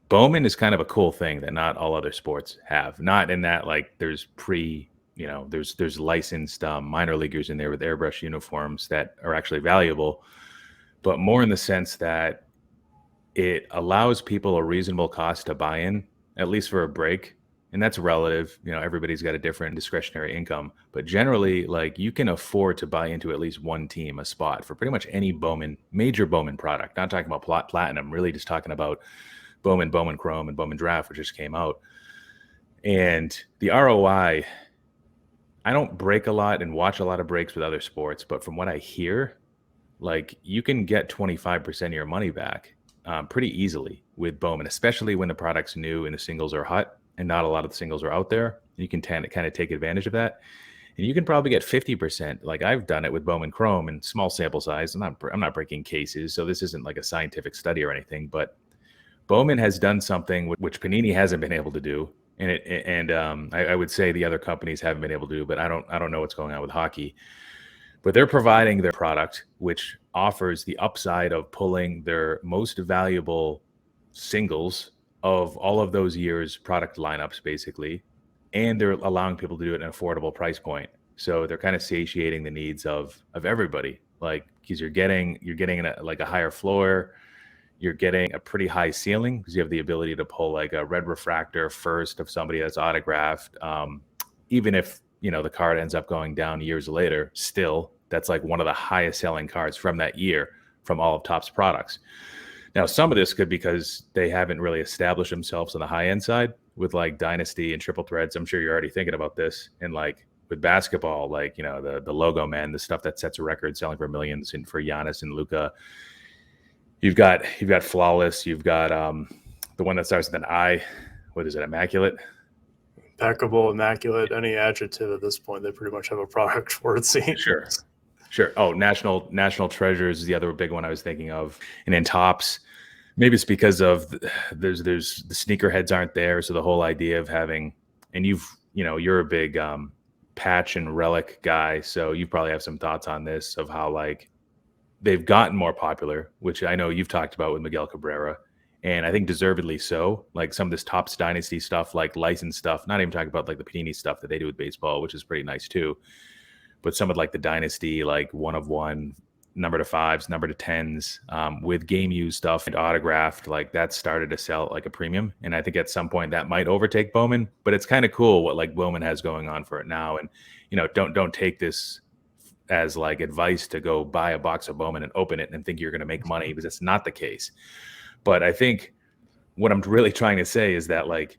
Bowman is kind of a cool thing that not all other sports have. Not in that like there's there's licensed minor leaguers in there with airbrush uniforms that are actually valuable, but more in the sense that it allows people a reasonable cost to buy in, at least for a break. And that's relative. Everybody's got a different discretionary income, but generally, like you can afford to buy into at least one team, a spot for pretty much any major Bowman product. Not talking about platinum, really just talking about Bowman Chrome, and Bowman Draft, which just came out. And the ROI, I don't break a lot and watch a lot of breaks with other sports, but from what I hear, like you can get 25% of your money back pretty easily with Bowman, especially when the product's new and the singles are hot and not a lot of the singles are out there. You can kind of take advantage of that. And you can probably get 50%. Like I've done it with Bowman Chrome in small sample size. I'm not breaking cases, so this isn't like a scientific study or anything, but Bowman has done something which Panini hasn't been able to do. I would say the other companies haven't been able to do, but I don't know what's going on with hockey. But they're providing their product, which offers the upside of pulling their most valuable singles of all of those years' product lineups, basically, and they're allowing people to do it at an affordable price point. So they're kind of satiating the needs of everybody, like because you're getting like a higher floor, you're getting a pretty high ceiling because you have the ability to pull like a red refractor first of somebody that's autographed, even if the card ends up going down years later, still that's like one of the highest selling cards from that year from all of Topps products. Now, some of this could because they haven't really established themselves on the high end side with like Dynasty and Triple Threads. I'm sure you're already thinking about this. And like with basketball, like, the logo man, the stuff that sets a record selling for millions, and for Giannis and Luka, you've got Flawless, you've got the one that starts with an I. What is it? Immaculate? Impeccable, immaculate, any adjective at this point, they pretty much have a product for it seems. Sure. Oh, National Treasures is the other big one I was thinking of. And then Topps, maybe it's because of there's the sneakerheads aren't there, so the whole idea of having, and you're a big patch and relic guy, so you probably have some thoughts on this of how like they've gotten more popular, which I know you've talked about with Miguel Cabrera, and I think deservedly so. Like some of this Topps Dynasty stuff, like licensed stuff, not even talking about like the Panini stuff that they do with baseball, which is pretty nice too. But some of like the Dynasty, like 1/1, number to 5s, number to 10s, with game use stuff and autographed, like that started to sell like a premium. And I think at some point that might overtake Bowman, but it's kind of cool what like Bowman has going on for it now. And, don't take this as like advice to go buy a box of Bowman and open it and think you're going to make money, because it's not the case. But I think what I'm really trying to say is that like,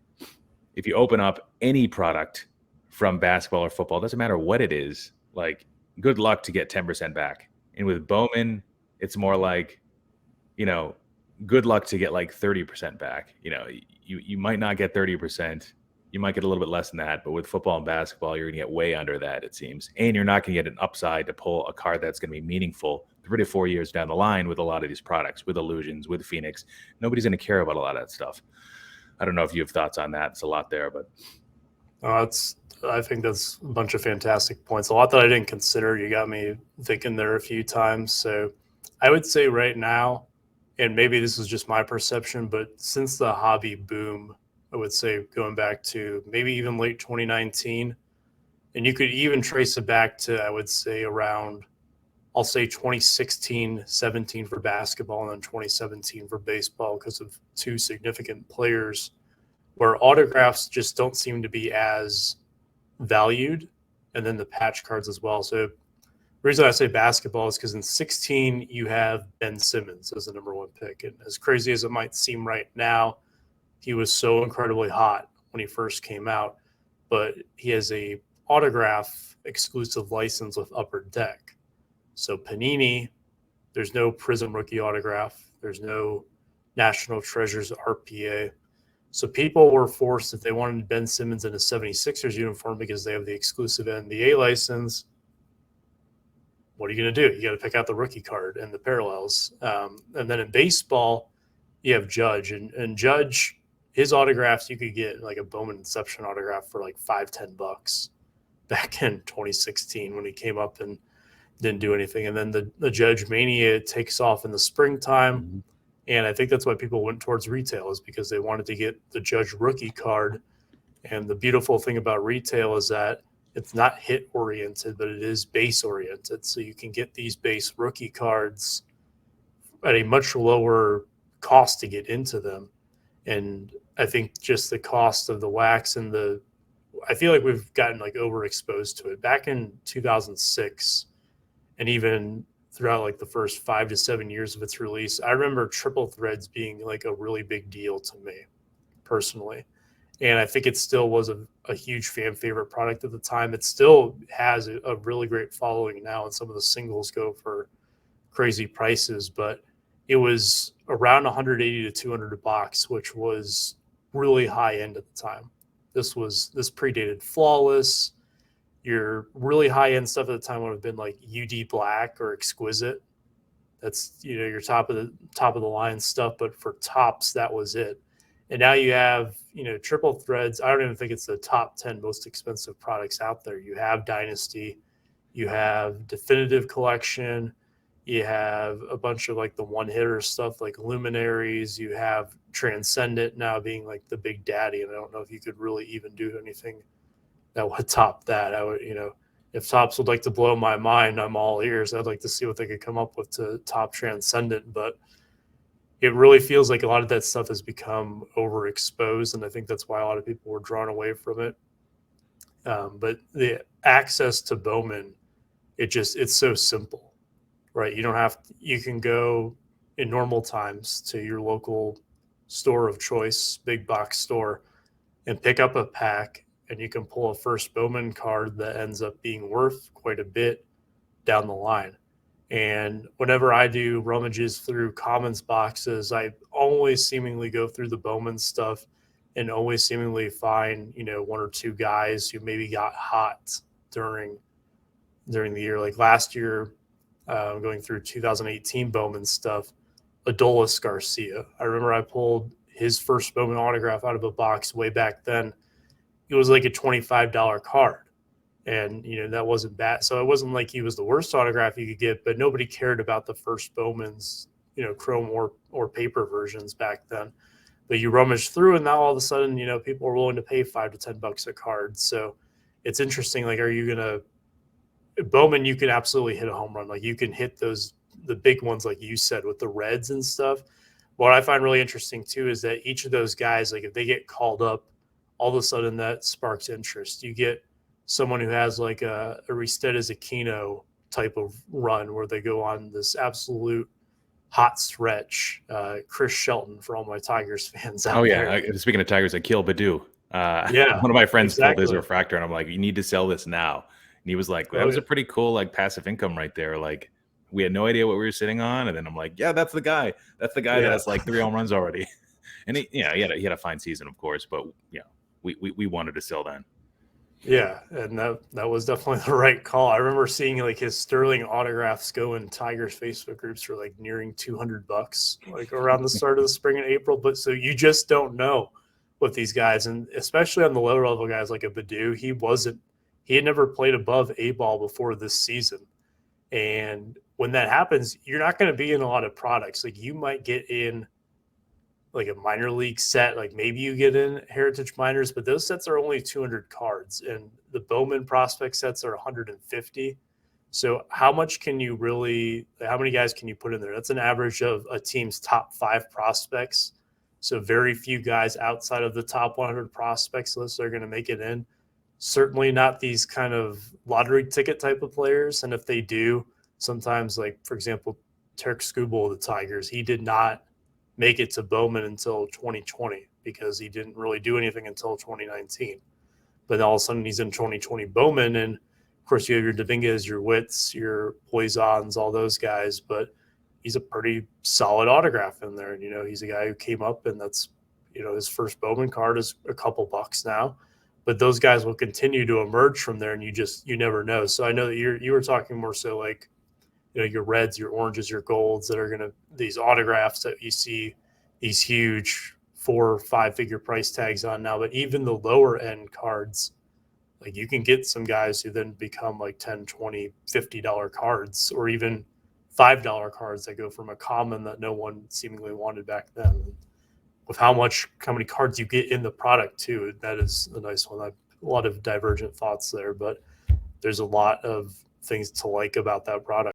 if you open up any product from basketball or football, doesn't matter what it is, like good luck to get 10% back. And with Bowman, it's more like, good luck to get like 30% back. You might not get 30%. You might get a little bit less than that. But with football and basketball, you're going to get way under that, it seems. And you're not going to get an upside to pull a card that's going to be meaningful 3 to 4 years down the line with a lot of these products, with Illusions, with Phoenix. Nobody's going to care about a lot of that stuff. I don't know if you have thoughts on that. It's a lot there, but. I think that's a bunch of fantastic points. A lot that I didn't consider. You got me thinking there a few times. So I would say right now, and maybe this is just my perception, but since the hobby boom, I would say going back to maybe even late 2019, and you could even trace it back to, I would say around, I'll say 2016, 17 for basketball, and then 2017 for baseball, because of two significant players where autographs just don't seem to be as valued, and then the patch cards as well. So the reason I say basketball is because in 16 you have Ben Simmons as the number 1 pick, and as crazy as it might seem right now, he was so incredibly hot when he first came out, but he has a autograph exclusive license with Upper Deck. So Panini, there's no Prism rookie autograph, there's no National Treasures RPA. So people were forced, if they wanted Ben Simmons in a 76ers uniform because they have the exclusive NBA license, what are you going to do? You got to pick out the rookie card and the parallels. And then in baseball, you have Judge. And Judge, his autographs, you could get like a Bowman Inception autograph for like $5-10 back in 2016 when he came up and didn't do anything. And then the Judge Mania takes off in the springtime. And I think that's why people went towards retail, is because they wanted to get the Judge rookie card. And the beautiful thing about retail is that it's not hit oriented, but it is base oriented. So you can get these base rookie cards at a much lower cost to get into them. And I think just the cost of the wax and I feel like we've gotten like overexposed to it. Back in 2006, and even throughout like the first 5 to 7 years of its release, I remember triple threads being like a really big deal to me personally. And I think it still was a huge fan favorite product at the time. It still has a really great following now, and some of the singles go for crazy prices, but it was around 180 to 200 a box, which was really high end at the time. This predated Flawless. Your really high end stuff at the time would have been like UD Black or Exquisite. That's your top of the line stuff, but for tops, that was it. And now you have triple threads. I don't even think it's the top 10 most expensive products out there. You have Dynasty, you have Definitive Collection, you have a bunch of like the one hitter stuff like Luminaries. You have Transcendent now being like the big daddy, and I don't know if you could really even do anything that would top that. I would, if Tops would like to blow my mind, I'm all ears. I'd like to see what they could come up with to top Transcendent, but it really feels like a lot of that stuff has become overexposed, and I think that's why a lot of people were drawn away from it. But the access to Bowman, it's so simple, right? You can go in normal times to your local store of choice, big box store, and pick up a pack, and you can pull a first Bowman card that ends up being worth quite a bit down the line. And whenever I do rummages through commons boxes, I always seemingly go through the Bowman stuff and always seemingly find, one or two guys who maybe got hot during the year. Like last year, going through 2018 Bowman stuff, Adolis Garcia. I remember I pulled his first Bowman autograph out of a box way back then. It was like a $25 card. And, that wasn't bad. So it wasn't like he was the worst autograph you could get, but nobody cared about the first Bowman's, chrome or paper versions back then. But you rummage through, and now all of a sudden, people are willing to pay $5 to $10 a card. So it's interesting. Like, are you going to Bowman? You can absolutely hit a home run. Like, you can hit the big ones, like you said, with the Reds and stuff. What I find really interesting too is that each of those guys, like if they get called up, all of a sudden that sparks interest. You get someone who has like a Aristides Aquino type of run where they go on this absolute hot stretch. Chris Shelton, for all my Tigers fans out there. Speaking of Tigers, Akil Badu. Yeah, One of my friends pulled his exactly. refractor, and I'm like, you need to sell this now. And he was like, that was a pretty cool like passive income right there. Like we had no idea what we were sitting on, and then I'm like, yeah, that's the guy. That's the guy that has like 3 home runs already. And he had a fine season, of course, but we wanted to sell then. Yeah, and that was definitely the right call. I remember seeing like his Sterling autographs go in Tigers Facebook groups for like nearing $200, like around the start of the spring and April. But so you just don't know with these guys, and especially on the lower level guys like a Badu, he had never played above A ball before this season. And when that happens, you're not going to be in a lot of products. Like you might get in like a minor league set, like maybe you get in Heritage Minors, but those sets are only 200 cards, and the Bowman prospect sets are 150. So how many guys can you put in there? That's an average of a team's top 5 prospects. So very few guys outside of the top 100 prospects list are going to make it in. Certainly not these kind of lottery ticket type of players. And if they do, sometimes, like for example, Tarek Skubal of the Tigers, he did not make it to Bowman until 2020 because he didn't really do anything until 2019. But all of a sudden he's in 2020 Bowman, and of course you have your Dominguez, your Witts, your Poisons, all those guys, but he's a pretty solid autograph in there. And, he's a guy who came up, and that's, his first Bowman card is a couple bucks now, but those guys will continue to emerge from there, and you never know. So I know that you were talking more so like, your reds, your oranges, your golds that are these autographs that you see these huge 4 or 5 figure price tags on now. But even the lower end cards, like you can get some guys who then become like $10, $20, $50 cards, or even $5 cards that go from a common that no one seemingly wanted back then. With how many cards you get in the product too, that is a nice one. A lot of divergent thoughts there, but there's a lot of things to like about that product.